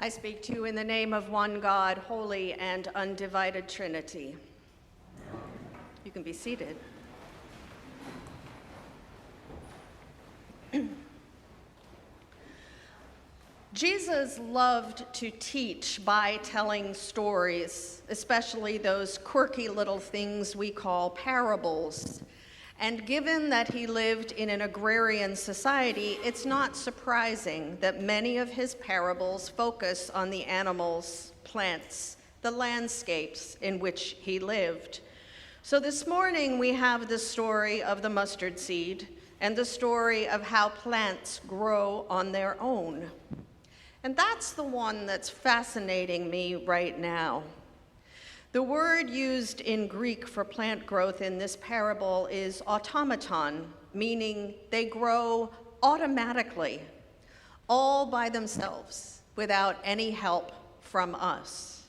I speak to you in the name of one God, holy and undivided Trinity. You can be seated. Jesus loved to teach by telling stories, especially those quirky little things we call parables. And given that he lived in an agrarian society, it's not surprising that many of his parables focus on the animals, plants, the landscapes in which he lived. So this morning we have the story of the mustard seed and the story of how plants grow on their own. And that's the one that's fascinating me right now. The word used in Greek for plant growth in this parable is automaton, meaning they grow automatically, all by themselves, without any help from us.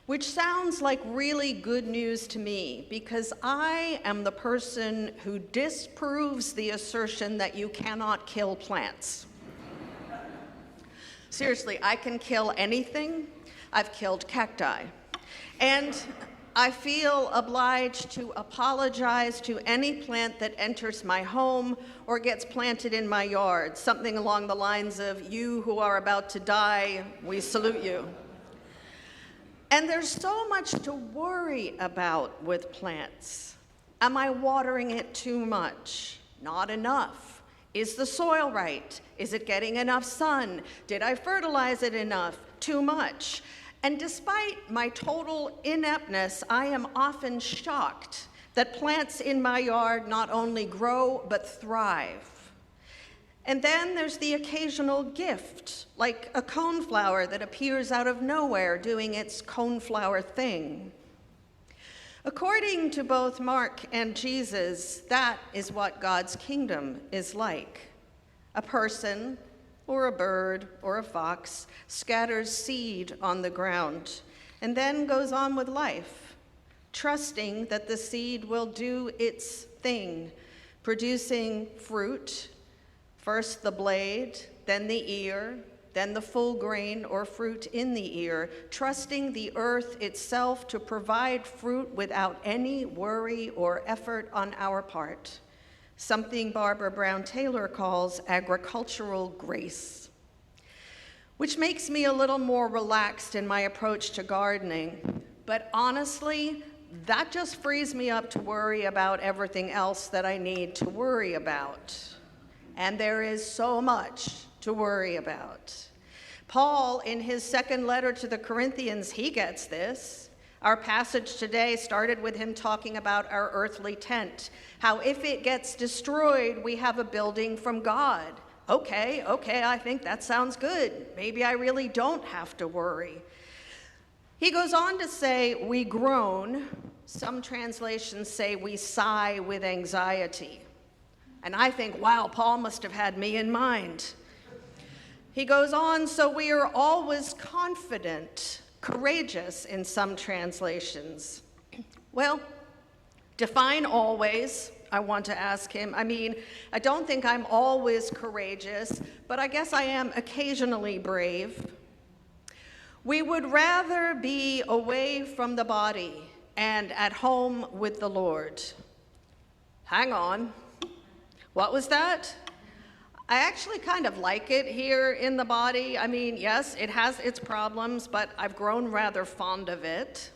Which sounds like really good news to me, because I am the person who disproves the assertion that you cannot kill plants. Seriously, I can kill anything. I've killed cacti. And I feel obliged to apologize to any plant that enters my home or gets planted in my yard, something along the lines of, "You who are about to die, we salute you." And there's so much to worry about with plants. Am I watering it too much? Not enough. Is the soil right? Is it getting enough sun? Did I fertilize it enough? Too much? And despite my total ineptness, I am often shocked that plants in my yard not only grow, but thrive. And then there's the occasional gift, like a coneflower that appears out of nowhere doing its coneflower thing. According to both Mark and Jesus, that is what God's kingdom is like. A person, or a bird, or a fox, scatters seed on the ground, and then goes on with life, trusting that the seed will do its thing, producing fruit, first the blade, then the ear, then the full grain or fruit in the ear, trusting the earth itself to provide fruit without any worry or effort on our part. Something Barbara Brown Taylor calls agricultural grace, which makes me a little more relaxed in my approach to gardening. But honestly, that just frees me up to worry about everything else that I need to worry about. And there is so much to worry about. Paul, in his second letter to the Corinthians, he gets this. Our passage today started with him talking about our earthly tent, how if it gets destroyed, we have a building from God. Okay, I think that sounds good. Maybe I really don't have to worry. He goes on to say, we groan. Some translations say we sigh with anxiety. And I think, wow, Paul must have had me in mind. He goes on, so we are always confident, courageous in some translations. Well, define always, I want to ask him. I mean, I don't think I'm always courageous, but I guess I am occasionally brave. We would rather be away from the body and at home with the Lord. Hang on. What was that? I actually kind of like it here in the body. I mean, yes, it has its problems, but I've grown rather fond of it.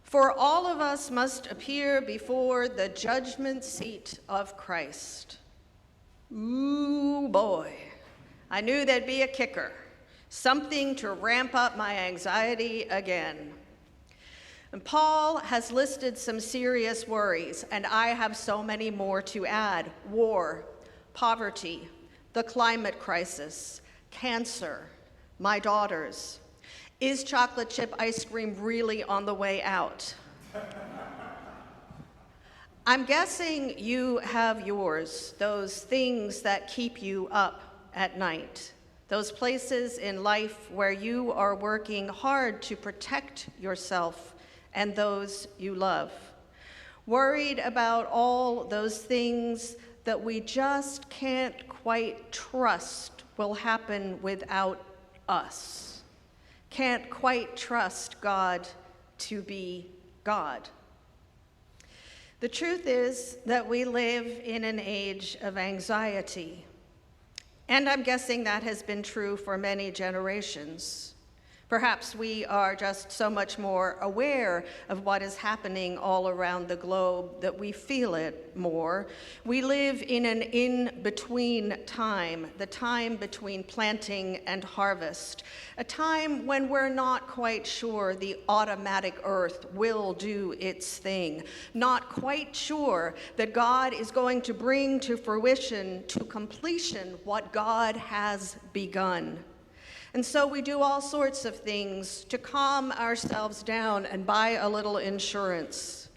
For all of us must appear before the judgment seat of Christ. Ooh, boy. I knew there'd be a kicker, something to ramp up my anxiety again. And Paul has listed some serious worries, and I have so many more to add. War, poverty, the climate crisis, cancer, my daughters. Is chocolate chip ice cream really on the way out? I'm guessing you have yours, those things that keep you up at night, those places in life where you are working hard to protect yourself and those you love. Worried about all those things that we just can't quite trust will happen without us, can't quite trust God to be God. The truth is that we live in an age of anxiety, and I'm guessing that has been true for many generations. Perhaps we are just so much more aware of what is happening all around the globe that we feel it more. We live in an in-between time, the time between planting and harvest, a time when we're not quite sure the automatic earth will do its thing, not quite sure that God is going to bring to fruition, to completion, what God has begun. And so we do all sorts of things to calm ourselves down and buy a little insurance.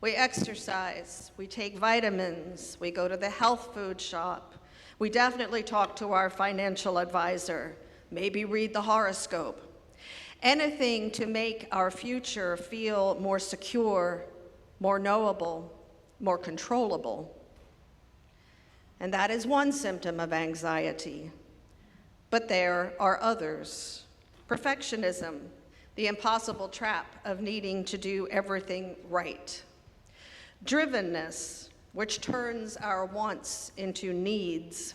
We exercise, we take vitamins, we go to the health food shop. We definitely talk to our financial advisor, maybe read the horoscope. Anything to make our future feel more secure, more knowable, more controllable. And that is one symptom of anxiety. But there are others. Perfectionism, the impossible trap of needing to do everything right. Drivenness, which turns our wants into needs.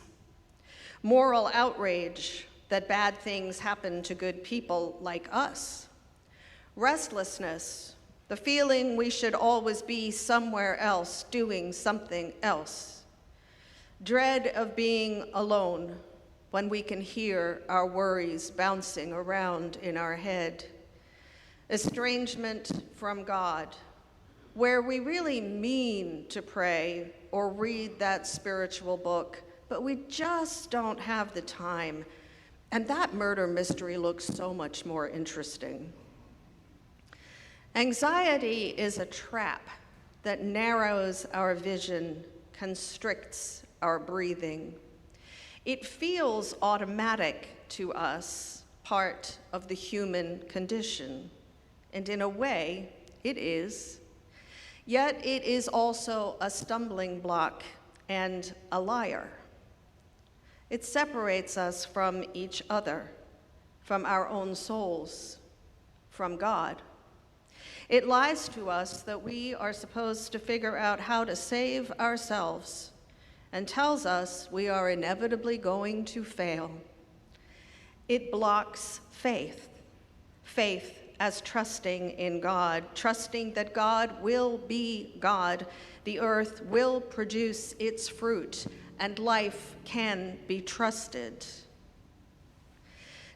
Moral outrage that bad things happen to good people like us. Restlessness, the feeling we should always be somewhere else doing something else. Dread of being alone, when we can hear our worries bouncing around in our head. Estrangement from God, where we really mean to pray or read that spiritual book, but we just don't have the time. And that murder mystery looks so much more interesting. Anxiety is a trap that narrows our vision, constricts our breathing. It feels automatic to us, part of the human condition, and in a way, it is. Yet it is also a stumbling block and a liar. It separates us from each other, from our own souls, from God. It lies to us that we are supposed to figure out how to save ourselves, and tells us we are inevitably going to fail. It blocks faith, faith as trusting in God, trusting that God will be God, the earth will produce its fruit, and life can be trusted.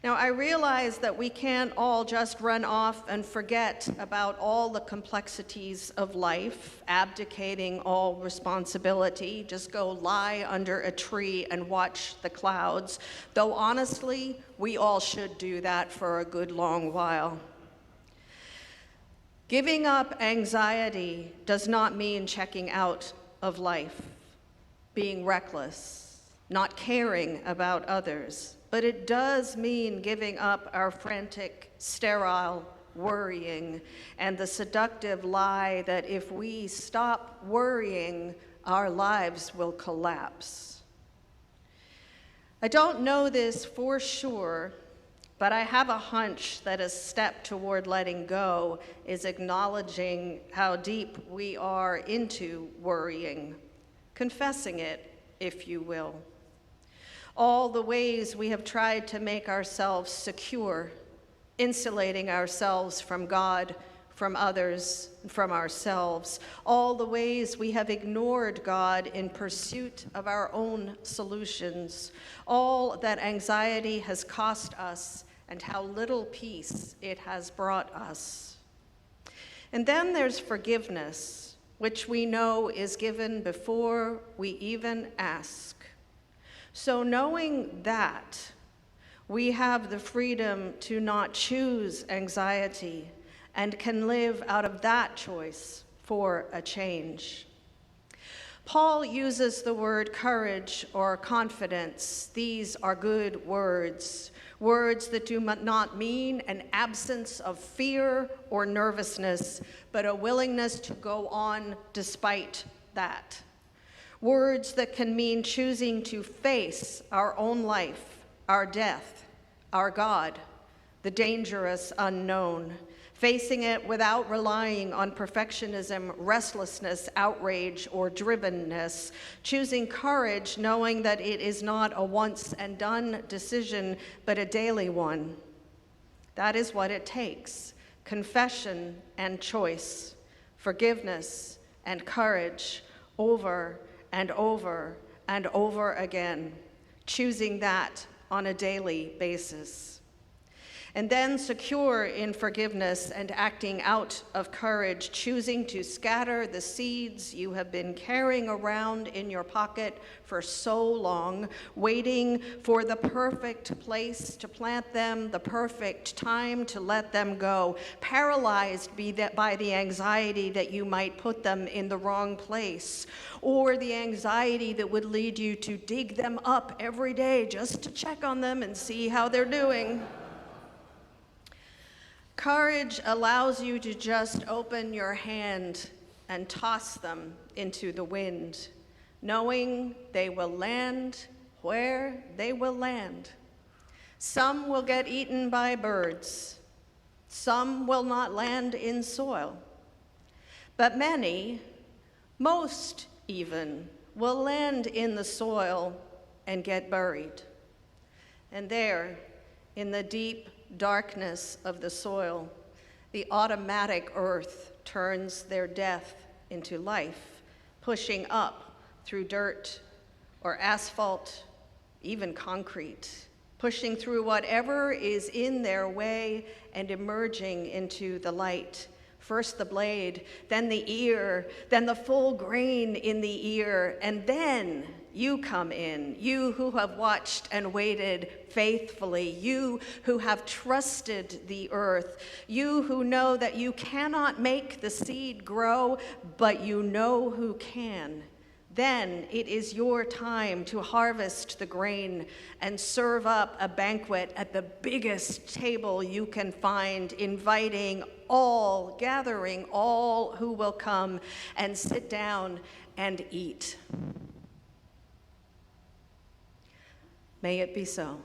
Now, I realize that we can't all just run off and forget about all the complexities of life, abdicating all responsibility, just go lie under a tree and watch the clouds, though honestly, we all should do that for a good long while. Giving up anxiety does not mean checking out of life, being reckless, not caring about others. But it does mean giving up our frantic, sterile worrying and the seductive lie that if we stop worrying, our lives will collapse. I don't know this for sure, but I have a hunch that a step toward letting go is acknowledging how deep we are into worrying, confessing it, if you will. All the ways we have tried to make ourselves secure, insulating ourselves from God, from others, from ourselves. All the ways we have ignored God in pursuit of our own solutions. All that anxiety has cost us and how little peace it has brought us. And then there's forgiveness, which we know is given before we even ask. So knowing that, we have the freedom to not choose anxiety and can live out of that choice for a change. Paul uses the word courage or confidence. These are good words, words that do not mean an absence of fear or nervousness, but a willingness to go on despite that. Words that can mean choosing to face our own life, our death, our God, the dangerous unknown, facing it without relying on perfectionism, restlessness, outrage, or drivenness, choosing courage knowing that it is not a once and done decision, but a daily one. That is what it takes: confession and choice, forgiveness and courage, over and over and over again, choosing that on a daily basis. And then, secure in forgiveness and acting out of courage, choosing to scatter the seeds you have been carrying around in your pocket for so long, waiting for the perfect place to plant them, the perfect time to let them go, paralyzed by the anxiety that you might put them in the wrong place, or the anxiety that would lead you to dig them up every day just to check on them and see how they're doing. Courage allows you to just open your hand and toss them into the wind, knowing they will land where they will land. Some will get eaten by birds. Some will not land in soil. But many, most even, will land in the soil and get buried. And there, in the deep darkness of the soil, the automatic earth turns their death into life, pushing up through dirt or asphalt, even concrete, pushing through whatever is in their way and emerging into the light. First the blade, then the ear, then the full grain in the ear, and then you come in, you who have watched and waited faithfully, you who have trusted the earth, you who know that you cannot make the seed grow, but you know who can. Then it is your time to harvest the grain and serve up a banquet at the biggest table you can find, inviting all, gathering all who will come and sit down and eat. May it be so.